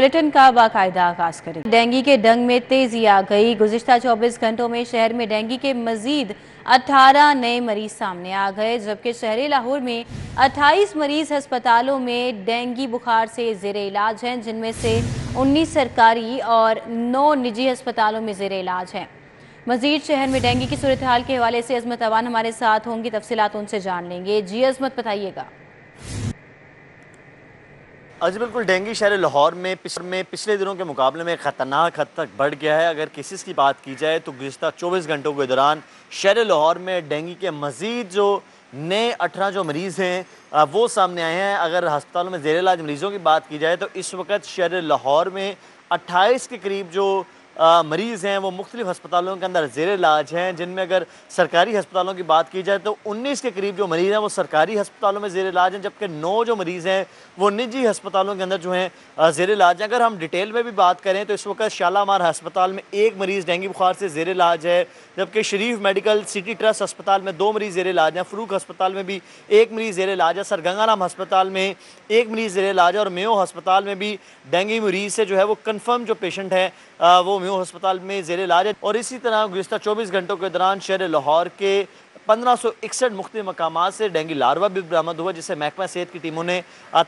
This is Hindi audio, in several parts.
बुलेटिन का बाकायदा आगाज करें। डेंगू के डंग में तेजी आ गई। गुज़िश्ता 24 घंटों में शहर में डेंगू के मजीद 18 नए मरीज सामने आ गए, जबकि शहरी लाहौर में 28 मरीज अस्पतालों में डेंगू बुखार से ज़ेरे इलाज हैं, जिनमें से 19 सरकारी और 9 निजी अस्पतालों में ज़ेरे इलाज हैं। मजीद शहर में डेंगू की सूरत हाल के हवाले से अजमत अवान हमारे साथ होंगी, तफसीलात उनसे जान लेंगे। जी अजमत, बताइएगा। जी बिल्कुल, डेंगू शहर लाहौर में पिछले दिनों के मुकाबले में ख़तरनाक हद तक बढ़ गया है। अगर केसेस की बात की जाए तो गुज़िश्ता 24 घंटों के दौरान शहर लाहौर में डेंगू के मज़ीद जो नए 18 जो मरीज़ हैं वो सामने आए हैं। अगर अस्पतालों में ज़ेर इलाज मरीज़ों की बात की जाए तो इस वक्त शहर लाहौर में 28 के करीब जो मरीज़ हैं वो मुख्तलिफ अस्पतालों के अंदर ज़ेर इलाज हैं, जिनमें अगर सरकारी अस्पतालों की बात की जाए तो 19 के करीब जो मरीज़ हैं वो सरकारी अस्पतालों में ज़ेर इलाज हैं, जबकि 9 जो मरीज़ हैं वो निजी अस्पतालों के अंदर जो हैं ज़ेर इलाज हैं। अगर हम डिटेल में भी बात करें तो इस वक्त शालामार अस्पताल में 1 मरीज़ डेंगू बुखार से ज़ेर इलाज है, जबकि शरीफ मेडिकल सिटी ट्रस्ट अस्पताल में 2 मरीज़ ज़ेर इलाज हैं, फ़रूक अस्पताल में भी 1 मरीज़ ज़ेर इलाज है, सर गंगाराम अस्पताल में 1 मरीज़ ज़ेर इलाज है और मेयो अस्पताल में भी डेंगू मरीज़ से जो है वो कन्फर्म जो पेशेंट है वो मेयो अस्पताल में ज़ेर इलाज है। और इसी तरह गुज़िश्ता 24 घंटों के दौरान शहर लाहौर के 1561 मुख्तलिफ मकामात से डेंगू लार्वा भी बरामद हुआ, जिसे महकमा सेहत की टीमों ने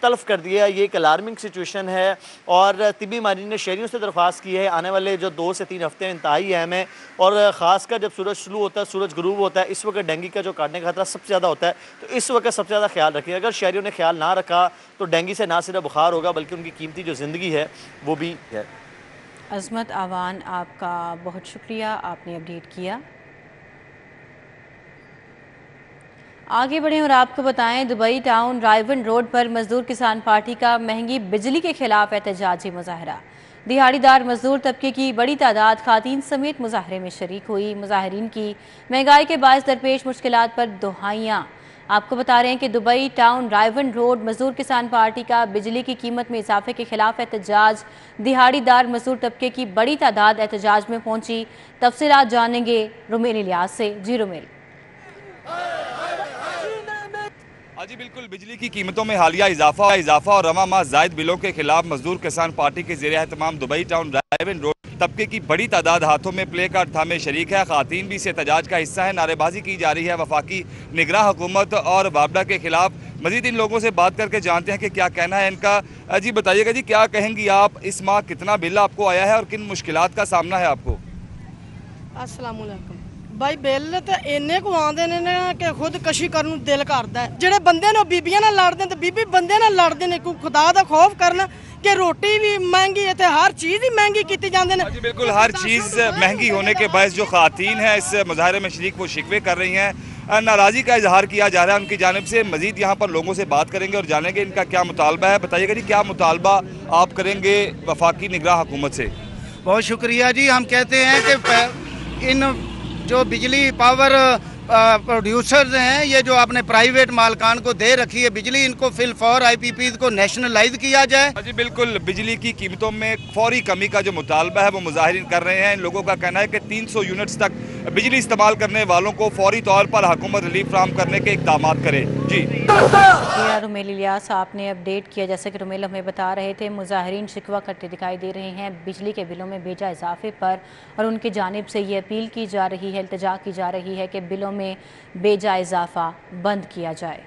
तल्फ कर दिया। ये एक अलार्मिंग सिचुएशन है और तिब्बी माहिरीन ने शहरियों से दरख्वास्त की है आने वाले जो 2 से 3 हफ्ते इंतहाई अहम है और ख़ासकर जब सूरज शुरू होता है, सूरज गुरूब होता है, इस वक्त डेंगू का जो काटने का खतरा सबसे ज़्यादा होता है। तो इस वक्त सबसे ज़्यादा ख्याल रखें। अगर शहरियों ने ख्याल ना रखा तो डेंगू से ना सिर्फ बुखार होगा बल्कि उनकी कीमती जो ज़िंदगी है वो भी है। अजमत अवान, आपका बहुत शुक्रिया, आपने अपडेट किया। आगे बढ़ें और आपको बताएं, दुबई टाउन रायवन रोड पर मजदूर किसान पार्टी का महंगी बिजली के खिलाफ एहतजाजी मुजाहरा। दिहाड़ीदार मजदूर तबके की बड़ी तादाद खातीन समेत मुजाहरे में शरीक हुई। मुजाहरीन की महंगाई के बायस दरपेश मुश्किलात पर दुहाइयाँ। आपको बता रहे हैं कि दुबई टाउन रायवन रोड मजदूर किसान पार्टी का बिजली की कीमत में इजाफे के खिलाफ एहतजाज। दिहाड़ीदार मजदूर तबके की बड़ी तादाद एहतजाज में पहुंची। तफसीलात जानेंगे रुमेल इलियास से। जी रुमेल। जी बिल्कुल, बिजली की कीमतों में हालिया इजाफा और रवा माह जायद बिलों के खिलाफ मजदूर किसान पार्टी के ज़ेरे एहतमाम दुबई टाउन रायवन रोड तबके की बड़ी तादाद हाथों में प्ले कार्ड थामे शरीक है। खातीन भी इस एहतजाज का हिस्सा है। नारेबाजी की जा रही है वफाकी निगरान हुकूमत और वापडा के खिलाफ। मजीद इन लोगों से बात करके जानते हैं कि क्या कहना है इनका। जी बताइएगा जी, क्या कहेंगी आप, इस माह कितना बिल आपको आया है और किन मुश्किलात का सामना है आपको? अस्सलाम वालेकुम भाई, बिल तो इन्ने को आते ने कि खुदकशी करने को दिल करता है। ਜਿਹੜੇ ਬੰਦੇ ਨੇ ਬੀਬੀਆਂ ਨਾਲ ਲੜਦੇ ਤੇ ਬੀਬੀ ਬੰਦੇ ਨਾਲ ਲੜਦੇ ਨੇ। ਕੋਈ खुदा ਦਾ खौफ करना कि रोटी भी महंगी है, हर चीज़ ही महंगी की जाती है। जी बिल्कुल, हर चीज़ महंगी होने के बायस जो खातीन है इस मुजाहरे में शरीक वो शिकवे कर रही हैं, नाराज़गी का इजहार किया जा रहा है उनकी जानिब से। मजीद यहाँ पर लोगों से बात करेंगे और जानेंगे इनका क्या मुतालबा है। बताइएगा जी, क्या मुतालबा आप करेंगे वफाकी निगरान हुकूमत से? बहुत शुक्रिया जी। हम कहते हैं कि इन जो बिजली पावर प्रोड्यूसर्स हैं, ये जो आपने प्राइवेट मालकान को दे रखी है बिजली, इनको फिल फॉर IPP को नेशनलाइज किया जाए। जी बिल्कुल, बिजली की कीमतों में फौरी कमी का जो मुतालबा है वो मुजाहिरीन कर रहे हैं। इन लोगों का कहना है कि 300 यूनिट्स तक बिजली इस्तेमाल करने वालों को फौरी तौर पर हुकूमत रिलीफ फ्राहम करने के इक़दाम करे। जी रुमेल इलियास, आपने अपडेट किया। जैसे कि रुमेल हमें बता रहे थे, मुजाहिरीन शिकवा करते दिखाई दे रहे हैं बिजली के बिलों में बेजा इजाफे पर और उनकी जानिब से ये अपील की जा रही है, इल्तिजा की जा रही है कि बिलों में बेजा इजाफा बंद किया जाए।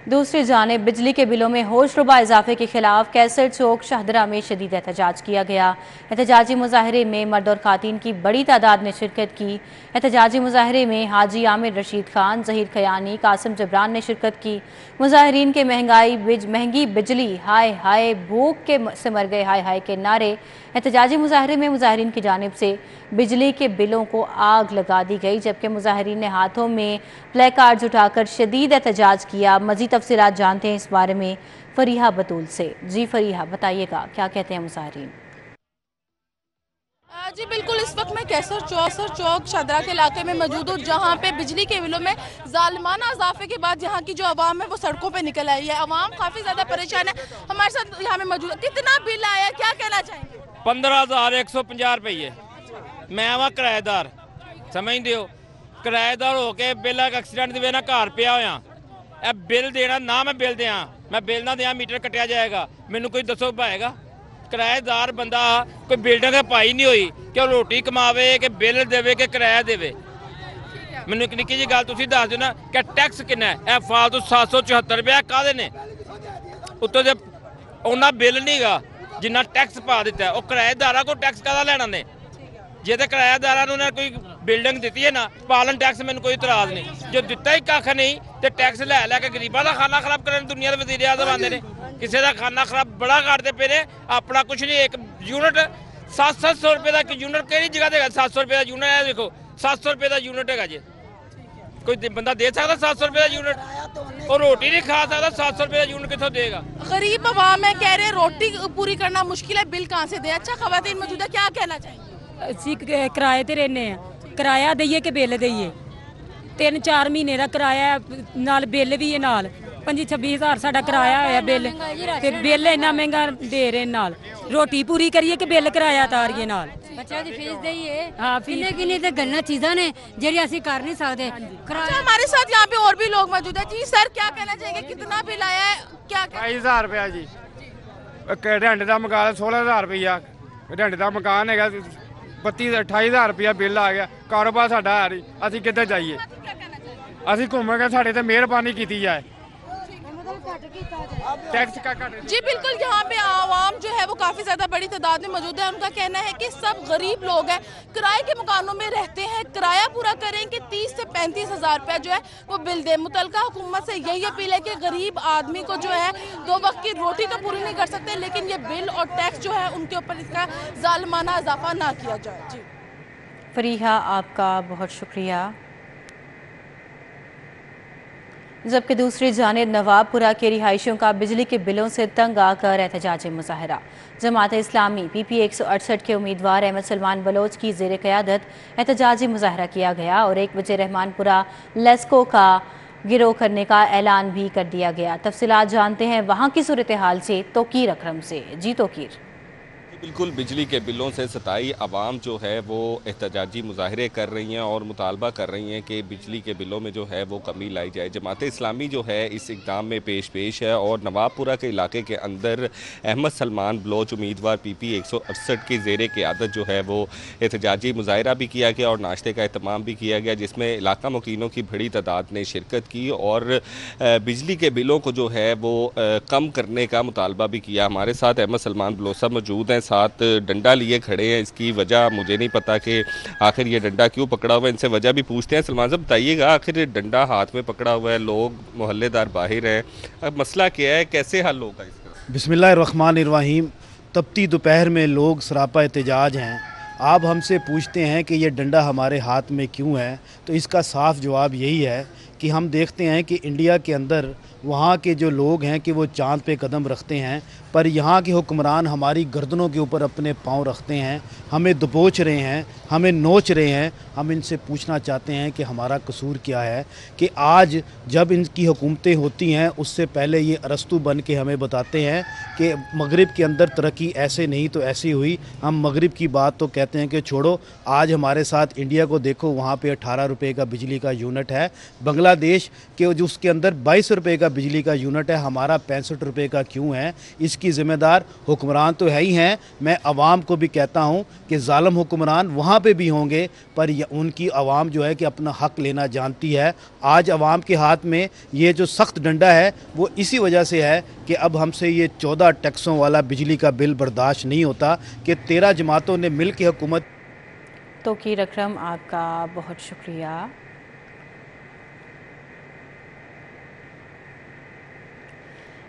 दूसरी जानिब बिजली के बिलों में होशरुबा इजाफे के खिलाफ कैसर चौक शाहदरा में शदीद एहतजाज किया गया। एहतजाजी मुजाहरे में मर्द और खातीन की बड़ी तादाद ने शिरकत की। एहतजाजी मुजाहरे में हाजी आमिर रशीद खान, जहीर खयानी, कासिम जबरान ने शिरकत की। मुजाहरीन के महंगी बिजली, हाय हाय भूख के से मर गए हाय हाय के नारे। एहतजाजी मुजाहरे में मुजाहरीन की जानिब से बिजली के बिलों को आग लगा दी गई, जबकि मुजाहरीन ने हाथों में प्ले कार्ड्स उठाकर शदीद एहतजाज किया। मजीद तफसीलात जानते हैं इस बारे में फरीहा बतूल से। जी फरीहा, बताइएगा क्या कहते हैं मुजाहरीन? जी बिल्कुल, इस वक्त मैं कैसर चौक शाहदरा के इलाके में मौजूद हूँ, जहाँ पे बिजली के बिलों में जालिमाना इजाफे के बाद यहाँ की जो आवाम है वो सड़कों पे निकल आई है। आवाम काफ़ी ज़्यादा परेशान है। हमारे साथ यहाँ में मौजूद है। कितना बिल आया, क्या कहना चाहेंगे? 15,150 रुपये। मैं आवा किराएदार, समझते हो, किराएदार होके बिल एक्सीडेंट की वजह घर पिया होया। ਇਹ ਬਿੱਲ ਦੇਣਾ ਨਾ, ਮੈਂ ਬਿੱਲ ਦਿਆਂ, ਮੈਂ ਬਿੱਲ ਨਾ ਦਿਆਂ ਮੀਟਰ ਕੱਟਿਆ ਜਾਏਗਾ। ਮੈਨੂੰ ਕੋਈ ਦੱਸੋ ਪਾਏਗਾ? ਕਿਰਾਏਦਾਰ ਬੰਦਾ ਕੋਈ ਬਿਲਡਿੰਗ ਪਾਈ ਨਹੀਂ ਹੋਈ ਕਿ ਉਹ ਰੋਟੀ ਕਮਾਵੇ ਕਿ ਬਿੱਲ ਦੇਵੇ ਕਿ ਕਿਰਾਇਆ ਦੇਵੇ। ਮੈਨੂੰ ਇੱਕ ਨਿੱਕੀ ਜਿਹੀ ਗੱਲ ਤੁਸੀਂ ਦੱਸ ਦਿਓ ਨਾ ਕਿ ਟੈਕਸ ਕਿੰਨਾ ਹੈ? ਇਹ ਫਾਲਤੂ 774 ਰੁਪਏ ਕਾਹਦੇ ਨੇ? ਉੱਤੋਂ ਦੇ ਉਹਨਾਂ ਬਿੱਲ ਨਹੀਂਗਾ ਜਿੰਨਾ ਟੈਕਸ ਪਾ ਦਿੱਤਾ। ਉਹ ਕਿਰਾਏਦਾਰਾਂ ਕੋਲ ਟੈਕਸ ਕਾਹਦਾ ਲੈਣਾ ਨੇ? ਜੇ ਤਾਂ ਕਿਰਾਏਦਾਰਾਂ ਨੂੰ ਕੋਈ ਬਿਲਡਿੰਗ ਦਿੱਤੀ ਹੈ ਨਾ, ਪਾਲਣ ਟੈਕਸ ਮੈਨੂੰ ਕੋਈ ਇਤਰਾਜ਼ ਨਹੀਂ। ਜੋ ਦਿੱਤਾ ਹੀ ਕੱਖ ਨਹੀਂ ਤੇ ਟੈਕਸ ਲੈ ਕੇ ਗਰੀਬਾਂ ਦਾ ਖਾਨਾ ਖਰਾਬ ਕਰਨ ਦੁਨੀਆ ਦੇ ਵਜ਼ੀਰ ਆਜ਼ਮ ਆਉਂਦੇ ਨੇ। ਕਿਸੇ ਦਾ ਖਾਨਾ ਖਰਾਬ ਬੜਾ ਕਰਦੇ ਪਏ ਨੇ, ਆਪਣਾ ਕੁਛ ਨਹੀਂ। ਇੱਕ ਯੂਨਿਟ 700 ਰੁਪਏ ਦਾ ਇੱਕ ਯੂਨਿਟ ਕਿਹੜੀ ਜਗ੍ਹਾ ਤੇ ਹੈਗਾ? 700 ਰੁਪਏ ਦਾ ਯੂਨਿਟ ਹੈ, ਦੇਖੋ 700 ਰੁਪਏ ਦਾ ਯੂਨਿਟ ਹੈਗਾ ਜੀ। ਕੋਈ ਬੰਦਾ ਦੇ सकता 700 रुपए का यूनिट? और रोटी नहीं खा सकता, 700 रुपए का यूनिट कितों देगा? गरीब अवाम है, कह रहे रोटी पूरी करना मुश्किल है, बिल कहाँ से दे? अच्छा खवातीन मौजूद है, क्या कहना चाहिए? ਅਸੀਂ ਕਿਰਾਏ ਤੇ ਰਹਿੰਦੇ ਆ, ਕਿਰਾਇਆ ਦਈਏ ਕਿ ਬਿੱਲ ਦਈਏ? 3-4 ਮਹੀਨੇ ਦਾ ਕਿਰਾਇਆ ਨਾਲ ਬਿੱਲ ਵੀ ਹੈ, ਨਾਲ 25-26 ਹਜ਼ਾਰ ਸਾਡਾ ਕਿਰਾਇਆ ਹੋਇਆ ਬਿੱਲ, ਤੇ ਬਿੱਲ ਇੰਨਾ ਮਹਿੰਗਾ ਦੇ ਰਹੇ। ਨਾਲ ਰੋਟੀ ਪੂਰੀ ਕਰੀਏ ਕਿ ਬਿੱਲ ਕਿਰਾਇਆ ਤਾਰੀਏ? ਨਾਲ ਬੱਚਿਆਂ ਦੀ ਫੀਸ ਦੇਈਏ। हाँ, किन्ने ते गल्लां चीज़ां ने जेह्ड़ी असीं कर नहीं सकदे। अच्छा, हमारे साथ यहाँ पे और भी लोग मौजूद है। जी सर, क्या कहना चाहिए? कितना बिल आया है? क्या 2,000 रुपया जी। रेंट का मकान 16,000 रुपया, रेंट का मकान है 32-28,000 रुपया बिल आ गया। कारोबार साडा है नहीं, असीं किधर जाइए? असीं घूम के साडे ते मेहरबानी की जाए, टैक्स का कट। जी बिल्कुल, यहाँ पे आवाम जो है वो काफ़ी ज़्यादा बड़ी तादाद में मौजूद है। उनका कहना है कि सब गरीब लोग हैं, किराए के मकानों में रहते हैं, किराया पूरा करें कि 30 से 35 हज़ार रुपया जो है वो बिल दे। मुतलका हुकूमत से यही अपील है कि गरीब आदमी को जो है 2 वक्त की रोटी तो पूरी नहीं कर सकते, लेकिन ये बिल और टैक्स जो है उनके ऊपर इसका जालिमाना इजाफा ना किया जाए। जी फरीहा, आपका बहुत शुक्रिया। जबकि दूसरी जानिब नवाबपुरा के रिहायशियों का बिजली के बिलों से तंग आकर एहतजाजी मुजाहरा। जमात इस्लामी PP 168 के उम्मीदवार अहमद सलमान बलोच की ज़ेर क़यादत एहतजाजी मुजाहरा किया गया और 1 बजे रहमानपुरा लेस्को का गिरोह करने का ऐलान भी कर दिया गया। तफसीलात जानते हैं वहाँ की सूरत हाल से तोकीर अकरम से। जी तोकीर। बिल्कुल, बिजली के बिलों से सताई आवाम जो है वो एहतजाजी मुजाहरे कर रही हैं और मुतालबा कर रही हैं कि बिजली के बिलों में जो है वो कमी लाई जाए। जमात इस्लामी जो है इस इक़दाम में पेश है और नवाबपुरा के इलाके के अंदर अहमद सलमान बलोच उम्मीदवार PP 168 की ज़ेर क़यादत जो है वो एहतजाजी मुजाहरा भी किया गया और नाश्ते का अहतमाम भी किया गया, जिसमें इलाका मुकीनों की बड़ी तादाद ने शिरकत की और बिजली के बिलों को जो है वो कम करने का मुतालबा भी किया। हमारे साथ अहमद सलमान बलोच साहब मौजूद हैं, साथ डंडा लिए खड़े हैं। इसकी वजह मुझे नहीं पता कि आखिर ये डंडा क्यों पकड़ा हुआ है, इनसे वजह भी पूछते हैं। सलमान साहब बताइएगा, आखिर डंडा हाथ में पकड़ा हुआ है, लोग मोहल्लेदार बाहर हैं, अब मसला क्या है, कैसे हल होगा इसका? बिस्मिल्लाहिर्रहमानिर्रहीम। तपती दोपहर में लोग सरापा एहतजाज हैं। आप हमसे पूछते हैं कि ये डंडा हमारे हाथ में क्यों है, तो इसका साफ जवाब यही है कि हम देखते हैं कि इंडिया के अंदर वहाँ के जो लोग हैं कि वो चाँद पे कदम रखते हैं, पर यहाँ के हुक्मरान हमारी गर्दनों के ऊपर अपने पाँव रखते हैं, हमें दबोच रहे हैं, हमें नोच रहे हैं। हम इनसे पूछना चाहते हैं कि हमारा कसूर क्या है कि आज जब इनकी हुकूमतें होती हैं उससे पहले ये अरस्तु बन के हमें बताते हैं कि मगरिब के अंदर तरक्की ऐसे नहीं तो ऐसी हुई। हम मगरिब की बात तो कहते हैं कि छोड़ो, आज हमारे साथ इंडिया को देखो, वहाँ पे 18 रुपये का बिजली का यूनिट है। बांग्लादेश के जो उसके अंदर 22 रुपये का बिजली का यूनिट है, हमारा 65 रुपये का क्यों है? इसकी ज़िम्मेदार हुक्मरान तो है ही हैं। मैं आवाम को भी कहता हूँ कि ज़ालिम हुक्मरान वहाँ पे भी होंगे, पर उनकी आवाम जो है कि अपना हक़ लेना जानती है। आज आवाम के हाथ में ये जो सख्त डंडा है वो इसी वजह से है कि अब हमसे ये 14 टैक्सों वाला बिजली का बिल बर्दाश्त नहीं होता कि 13 जमातों ने मिल के हुकूमत। तोकीर अकरम, आपका बहुत शुक्रिया।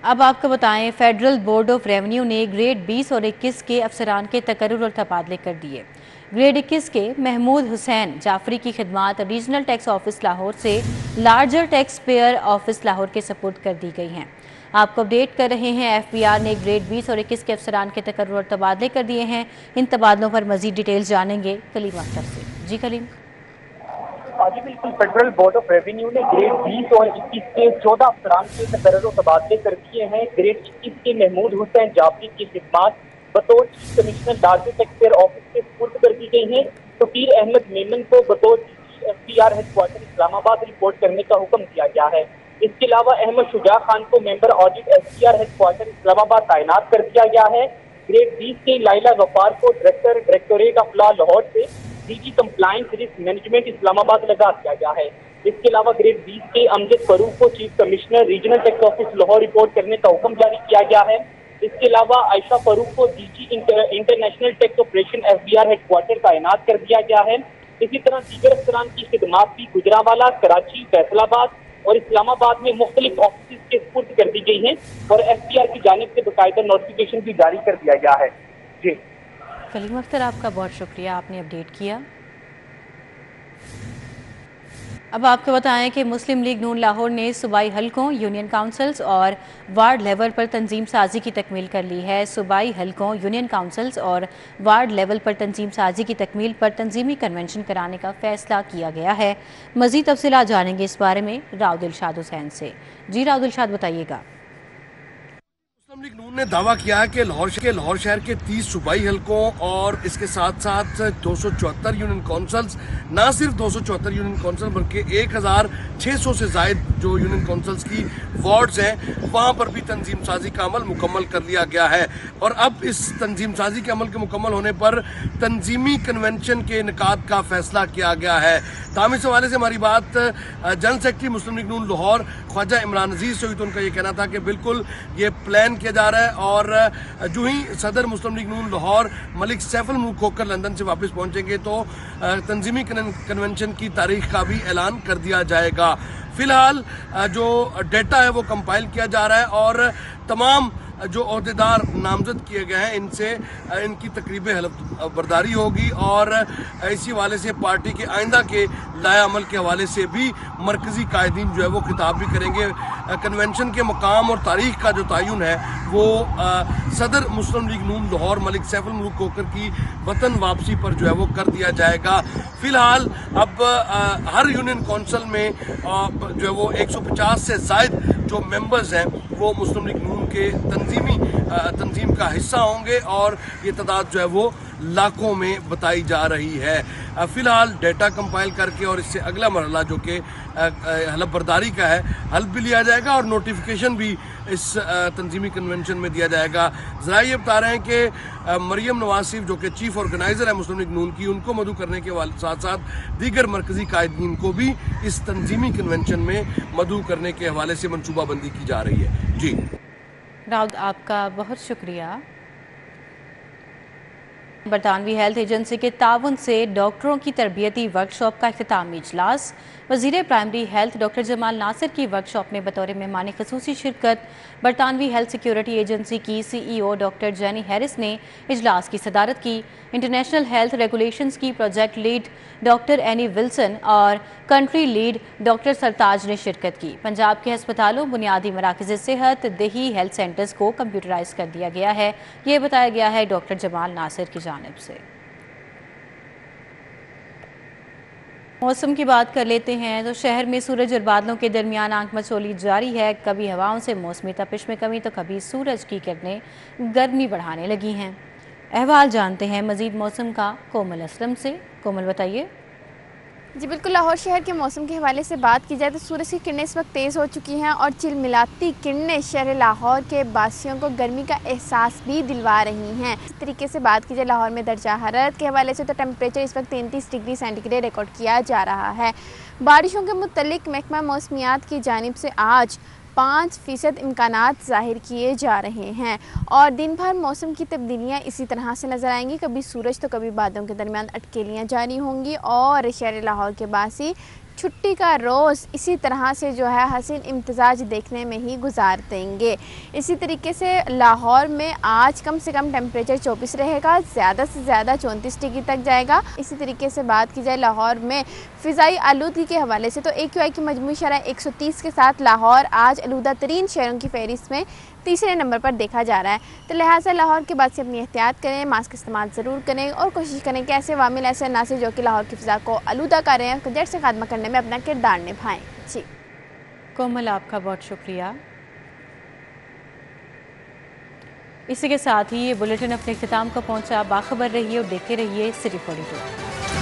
अब आपको बताएं, फेडरल बोर्ड ऑफ रेवेन्यू ने ग्रेड 20 और 21 के अफसरान के तकर्रुर और तबादले कर दिए। ग्रेड 21 के महमूद हुसैन जाफरी की खिदमात रीजनल टैक्स ऑफिस लाहौर से larger tax payer office Lahore के सपुर्द कर दी गई हैं। आपको अपडेट कर रहे हैं, FBR ने ग्रेड 20 और 21 के अफसरान के तकर्रुर और तबादले कर दिए हैं। इन तबादलों पर मजीद डिटेल्स जानेंगे कलीम अख्तर से। जी कलीम। जी बिल्कुल, फेडरल बोर्ड ऑफ रेवेन्यू ने ग्रेड 20 और 21 के 14 अफसरान के तकर्रुर और तबादले कर दिए हैं। ग्रेड 21 के महमूद हुसैन जाफरी की खिदमात बतौर chief commissioner larger tax payer office के सपुर्द कर दी गई हैं। तोकीर अहमद मेमन को बतौर FBR हेडक्वार्टर इस्लामाबाद रिपोर्ट करने का हुक्म दिया गया है। इसके अलावा अहमद शुजा खान को member audit SPR headquarter Islamabad तैनात कर दिया गया है। ग्रेड 20 के लाइला गफ्फार को डायरेक्टोरेट ऑफ लॉ लाहौर से DG compliance risk management Islamabad लगा दिया गया है। इसके अलावा ग्रेड 20 के अमजद फरूक को chief commissioner regional tax office Lahore report करने का हुक्म जारी किया गया है। इसके अलावा आयशा फरूक को DG international tax operation FBR headquarter तैनात कर दिया गया है। इसी तरह दीगर अफसरान की खिदमात भी गुजरांवाला, कराची, फैसलाबाद और इस्लामाबाद में मुख्तलिफ ऑफिस के सुपुर्द कर दी गई हैं और FBR की जानिब से बाकायदा नोटिफिकेशन भी जारी कर दिया गया है। जी कलीम अख्तर, आपका बहुत शुक्रिया, आपने अपडेट किया। अब आपको बताएं कि मुस्लिम लीग नून लाहौर ने सूबाई हलकों, यूनियन काउंसिल्स और वार्ड लेवल पर तंजीम साजी की तकमील कर ली है। सूबाई हलकों, यूनियन काउंसिल्स और वार्ड लेवल पर तंजीम साजी की तकमील पर तंजीमी कन्वेंशन कराने का फैसला किया गया है। मज़ीद तफसीलात जानेंगे इस बारे में राव दिलशाद हुसैन से। जी राव दिलशाद, बताइएगा। मुस्लिम लीग नून ने दावा किया है कि लाहौर शहर के 30 सूबाई हलकों और इसके साथ साथ 274 यूनियन काउंसिल्स, ना सिर्फ 274 यूनियन काउंसिल बल्कि 1600 से जायद जो यूनियन काउंसिल्स की वार्ड्स हैं वहाँ पर भी तंजीम साजी का अमल मुकम्मल कर लिया गया है। और अब इस तंजीम साजी के अमल के मुकम्मल होने पर तंजीमी कन्वेंशन के इनेकाद का फैसला किया गया है। तामी इस हवाले से हमारी बात जनरल सेक्रेटरी मुस्लिम लीग नून लाहौर ख्वाजा इमरान अजीज से हुई तो उनका ये कहना था कि बिल्कुल ये प्लान किया जा रहा है और जो ही सदर मुस्लिम लीग नून लाहौर मलिक सैफुल मुल्क होकर लंदन से वापस पहुंचेंगे तो तंजीमी कन्वेंशन की तारीख का भी ऐलान कर दिया जाएगा। फिलहाल जो डेटा है वो कंपाइल किया जा रहा है और तमाम जो अहदेदार नामजद किए गए हैं इनसे इनकी तकरीब हलफ बर्दारी होगी और इसी हवाले से पार्टी के आइंदा के लाया अमल के हवाले से भी मरकजी कायदीन जो है वो खिताब भी करेंगे। कन्वेंशन के मकाम और तारीख का जो तयन है वो सदर मुस्लिम लीग नून लाहौर मलिक सैफुल मुल्क होकर की वतन वापसी पर जो है वो कर दिया जाएगा। फिलहाल अब हर यूनियन काउंसिल में जो है वो 150 से जायद जो मेंबर्स हैं वो मुस्लिम लीग नून के तंजीम का हिस्सा होंगे और ये तादाद जो है वो लाखों में बताई जा रही है। फिलहाल डेटा कंपाइल करके और इससे अगला मरहला जो कि हलफ बर्दारी का है हल्फ भी लिया जाएगा और नोटिफिकेशन भी इस तंजीमी कन्वेंशन में दिया जाएगा। ज़रा ये बता रहे हैं कि मरियम नवाज जो कि चीफ ऑर्गेनाइज़र है मुस्लिम लीग नून की, उनको मदऊ करने के साथ साथ दीगर मरकजी कायदीन को भी इस तंजीमी कन्वेंशन में मदऊ करने के हवाले से मनसूबाबंदी की जा रही है। जी राउद, आपका बहुत शुक्रिया। बरतानवी हेल्थ एजेंसी के ताउन से डॉक्टरों की तरबियती वर्कशॉप का इख्तितामी इजलास। वज़ीर primary health doctor Jamal Nasir की वर्कशॉप में बतौर मेहमान ख़ुसूसी शिरकत बरतानवी हेल्थ सिक्योरिटी एजेंसी की CEO डॉक्टर जेनी हैरिस ने इजलास की सदारत की। इंटरनेशनल हेल्थ रेगुलेशंस की project lead doctor Annie Wilson और कंट्री लीड डॉक्टर सरताज ने शिरकत की। पंजाब के अस्पतालों, बुनियादी मराकज़ सेहत, देही हेल्थ सेंटर्स को कंप्यूटराइज कर दिया गया है, ये बताया गया है डॉक्टर जमाल नासिर की जानिब से। मौसम की बात कर लेते हैं तो शहर में सूरज और बादलों के दरमियान आंख मचोली जारी है। कभी हवाओं से मौसमी तपिश में कमी तो कभी सूरज की किरणें गर्मी बढ़ाने लगी हैं। अहवाल जानते हैं मजीद मौसम का कोमल असलम से। कोमल, बताइए। जी बिल्कुल, लाहौर शहर के मौसम के हवाले से बात की जाए तो सूरज की किरणें इस वक्त तेज़ हो चुकी हैं और चिलमिलाती किरणें शहर लाहौर के बासियों को गर्मी का एहसास भी दिलवा रही हैं। इस तरीके से बात की जाए लाहौर में दर्जा हरारत के हवाले से तो टेम्परेचर इस वक्त 33 डिग्री सेंटीग्रेड रिकॉर्ड किया जा रहा है। बारिशों के मुतल्लिक महकमा मौसमियात की जानिब से आज 5% इम्कानात ज़ाहिर किए जा रहे हैं और दिन भर मौसम की तब्दीलियाँ इसी तरह से नज़र आएंगी। कभी सूरज तो कभी बादलों के दरमियान अटकेलियाँ जारी होंगी और शहर लाहौर के बासी छुट्टी का रोज़ इसी तरह से जो है हसीन इम्तिजाज देखने में ही गुजार देंगे। इसी तरीके से लाहौर में आज कम से कम टेम्परेचर 24 रहेगा, ज़्यादा से ज़्यादा 34 डिग्री तक जाएगा। इसी तरीके से बात की जाए लाहौर में फ़िज़ाई आलूदगी के हवाले से तो AQI की मजमूई शरह 130 के साथ लाहौर आज आलूदा तरीन शहरों की फहरिस्त में तीसरे नंबर पर देखा जा रहा है। तो लिहाजा लाहौर के बाद से अपनी एहतियात करें, मास्क इस्तेमाल ज़रूर करें और कोशिश करें कि ऐसे वामिल ऐसे ना से जो कि लाहौर की फ़िज़ा को आलूदा कर रहे हैं उसको जड़ से खात्मा करने में अपना किरदार निभाएं। जी कोमल, आपका बहुत शुक्रिया। इसी के साथ ही ये बुलेटिन अपने इख्तिताम को पहुंचा। बाखबर रहिए और देखते रहिए सिटी 42।